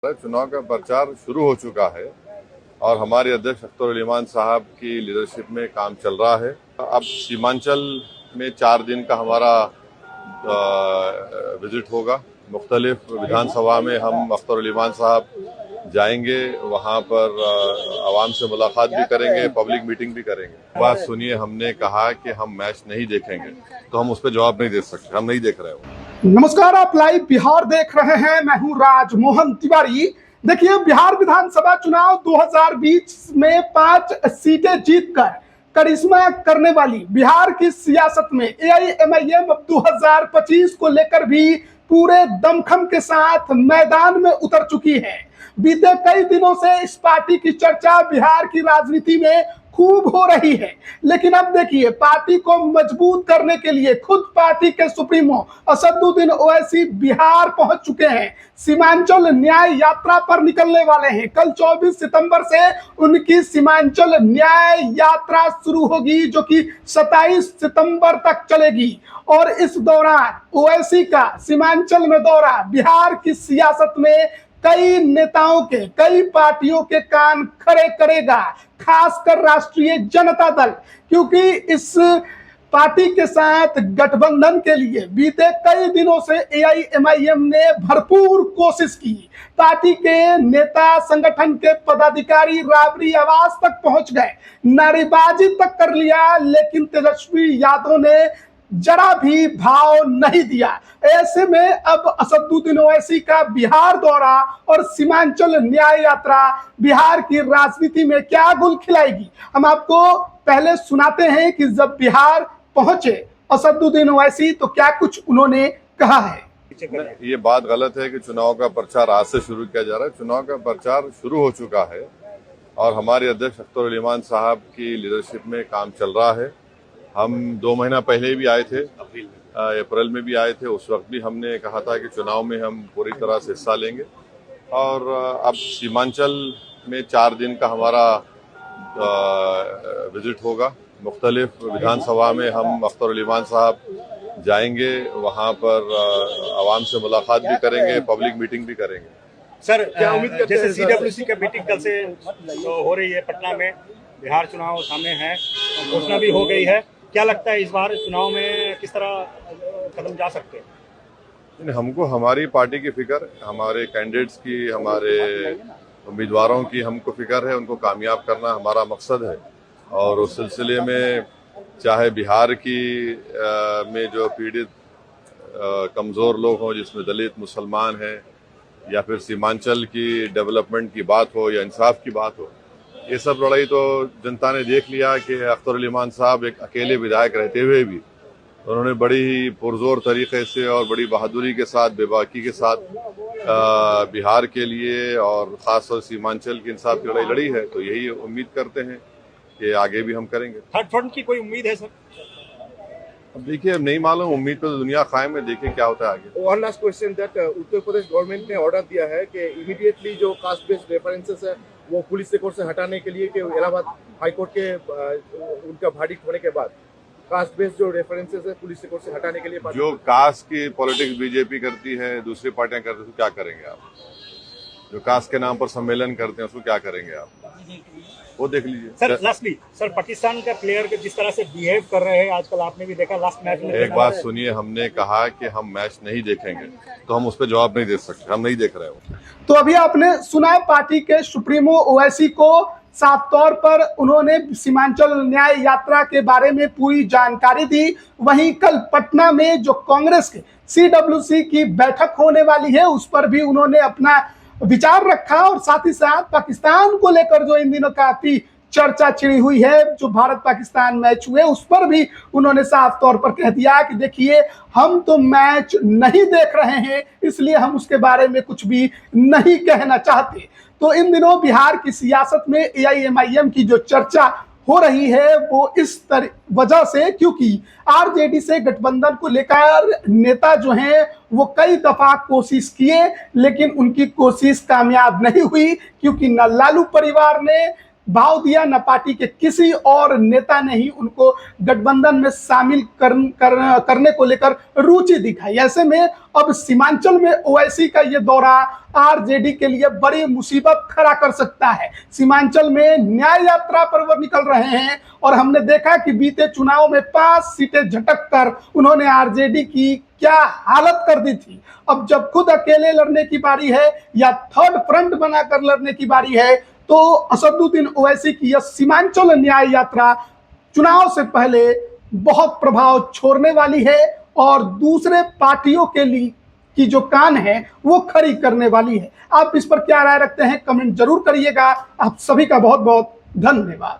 चुनाव का प्रचार शुरू हो चुका है और हमारे अध्यक्ष अख्तर उल इमान साहब की लीडरशिप में काम चल रहा है। अब सीमांचल में 4 दिन का हमारा विजिट होगा। मुख्तलिफ विधानसभा में हम अख्तर उल इमान साहब जाएंगे, वहां पर आवाम से मुलाकात भी करेंगे, पब्लिक मीटिंग भी करेंगे। बात सुनिए, हमने कहा कि हम मैच नहीं देखेंगे, तो हम उस पर जवाब नहीं दे सकते, हम नहीं देख रहे हो। नमस्कार, आप लाइव बिहार देख रहे हैं। मैं हूं राजमोहन तिवारी। देखिए, बिहार विधानसभा चुनाव 2020 में 5 सीटें जीतकर करिश्मा करने वाली बिहार की सियासत में एआईएमआईएम अब 2025 को लेकर भी पूरे दमखम के साथ मैदान में उतर चुकी है। बीते कई दिनों से इस पार्टी की चर्चा बिहार की राजनीति में खूब हो रही है, लेकिन अब देखिए, पार्टी को मजबूत करने के लिए खुद पार्टी के सुप्रीमो असदुद्दीन ओवैसी बिहार पहुंच चुके हैं। सीमांचल न्याय यात्रा पर निकलने वाले हैं। कल 24 सितंबर से उनकी सीमांचल न्याय यात्रा शुरू होगी, जो कि 27 सितंबर तक चलेगी। और इस दौरान ओवैसी का सीमांचल में दौरा बिहार की सियासत में कई नेताओं के, कई पार्टियों के कान खड़े करेगा, खासकर राष्ट्रीय जनता दल, क्योंकि इस पार्टी के साथ गठबंधन के लिए बीते कई दिनों से एआईएमआईएम ने भरपूर कोशिश की। पार्टी के नेता, संगठन के पदाधिकारी राबरी आवास तक पहुंच गए, नारेबाजी तक कर लिया, लेकिन तेजस्वी यादव ने जरा भी भाव नहीं दिया। ऐसे में अब असदुद्दीन ओवैसी का बिहार दौरा और सीमांचल न्याय यात्रा बिहार की राजनीति में क्या गुल खिलाएगी, हम आपको पहले सुनाते हैं कि जब बिहार पहुंचे असदुद्दीन ओवैसी तो क्या कुछ उन्होंने कहा है। ये बात गलत है कि चुनाव का प्रचार आज से शुरू किया जा रहा है। चुनाव का प्रचार शुरू हो चुका है और हमारे अध्यक्ष अख्तर उल इमान साहब की लीडरशिप में काम चल रहा है। हम 2 महीना पहले भी आए थे, अप्रैल में भी आए थे। उस वक्त भी हमने कहा था कि चुनाव में हम पूरी तरह से हिस्सा लेंगे। और अब सीमांचल में 4 दिन का हमारा विजिट होगा। मुख्तलिफ विधानसभा में हम अख्तर उल इमान साहब जाएंगे, वहां पर आवाम से मुलाकात भी करेंगे, पब्लिक मीटिंग भी करेंगे। सर, क्या उम्मीद करते हैं? जैसे सीडब्ल्यूसी का मीटिंग कल से हो रही है पटना में, बिहार चुनाव सामने है, घोषणा भी हो गई है, क्या लगता है इस बार चुनाव में किस तरह कदम जा सकते हैं? हमको हमारी पार्टी की फिक्र, हमारे कैंडिडेट्स की, हमारे उम्मीदवारों की हमको फिक्र है। उनको कामयाब करना हमारा मकसद है। और उस सिलसिले में चाहे बिहार की में जो पीड़ित कमज़ोर लोग हों, जिसमें दलित, मुसलमान हैं, या फिर सीमांचल की डेवलपमेंट की बात हो या इंसाफ की बात हो, ये सब लड़ाई तो जनता ने देख लिया कि अख्तर उल इमान साहब एक अकेले विधायक रहते हुए भी उन्होंने बड़ी ही पुरजोर तरीके से और बड़ी बहादुरी के साथ, बेबाकी के साथ बिहार के लिए और खासतौर सीमांचल के इंसाफ की लड़ाई लड़ी है। तो यही उम्मीद करते हैं कि आगे भी हम करेंगे। थर्ड फ्रंट की कोई उम्मीद है सर? अब देखिए, अब नहीं मालूम, उम्मीद पे तो दुनिया कायम है, देखिए क्या होता है आगे। One last question that Uttar Pradesh government ने ऑर्डर दिया है कि इमीडिएटली जो कास्ट बेस्ड रेफरेंसेस है वो पुलिस रिकॉर्ड से हटाने के लिए, कि इलाहाबाद हाईकोर्ट के उनका वर्डिक्ट होने के बाद कास्ट बेस्ड जो रेफरेंसेस है पुलिस रिकॉर्ड से हटाने के लिए। जो कास्ट की पॉलिटिक्स बीजेपी करती है, दूसरी पार्टियां करती है, उसको क्या करेंगे आप? जो कास्ट के नाम पर सम्मेलन करते हैं उसको क्या करेंगे आप? वो देख लीजिए। सर, लास्टली सर, पाकिस्तान का प्लेयर जिस तरह से बिहेव कर रहे हैं आजकल, आपने भी देखा लास्ट मैच में। एक बात सुनिए, हमने कहा कि हम मैच नहीं देखेंगे, तो हम उस पर जवाब नहीं दे सकते, हम नहीं देख रहे हो। तो अभी आपने सुना पार्टी के सुप्रीमो ओवैसी को, साफ तौर पर उन्होंने सीमांचल न्याय यात्रा के बारे में पूरी जानकारी दी। वहीं कल पटना में जो कांग्रेस के सीडब्ल्यूसी की बैठक होने वाली है, उस पर भी उन्होंने अपना विचार रखा। और साथ ही साथ पाकिस्तान को लेकर जो इन दिनों काफी चर्चा छिड़ी हुई है, जो भारत पाकिस्तान मैच हुए, उस पर भी उन्होंने साफ तौर पर कह दिया कि देखिए, हम तो मैच नहीं देख रहे हैं, इसलिए हम उसके बारे में कुछ भी नहीं कहना चाहते। तो इन दिनों बिहार की सियासत में एआईएमआईएम की जो चर्चा हो रही है वो इस वजह से, क्योंकि आरजेडी से गठबंधन को लेकर नेता जो हैं वो कई दफा कोशिश किए, लेकिन उनकी कोशिश कामयाब नहीं हुई, क्योंकि न लालू परिवार ने भाव दिया, न पार्टी के किसी और नेता ने ही उनको गठबंधन में शामिल करने को लेकर रुचि दिखाई। ऐसे में अब सीमांचल में ओवैसी का ये दौरा आरजेडी के लिए बड़ी मुसीबत खड़ा कर सकता है। सीमांचल में न्याय यात्रा पर वो निकल रहे हैं और हमने देखा कि बीते चुनाव में 5 सीटें झटक कर उन्होंने आरजेडी की क्या हालत कर दी थी। अब जब खुद अकेले लड़ने की बारी है या थर्ड फ्रंट बनाकर लड़ने की बारी है, तो असदुद्दीन ओवैसी की यह सीमांचल न्याय यात्रा चुनाव से पहले बहुत प्रभाव छोड़ने वाली है और दूसरे पार्टियों के लिए की जो कान है वो खड़ी करने वाली है। आप इस पर क्या राय रखते हैं, कमेंट जरूर करिएगा। आप सभी का बहुत बहुत धन्यवाद।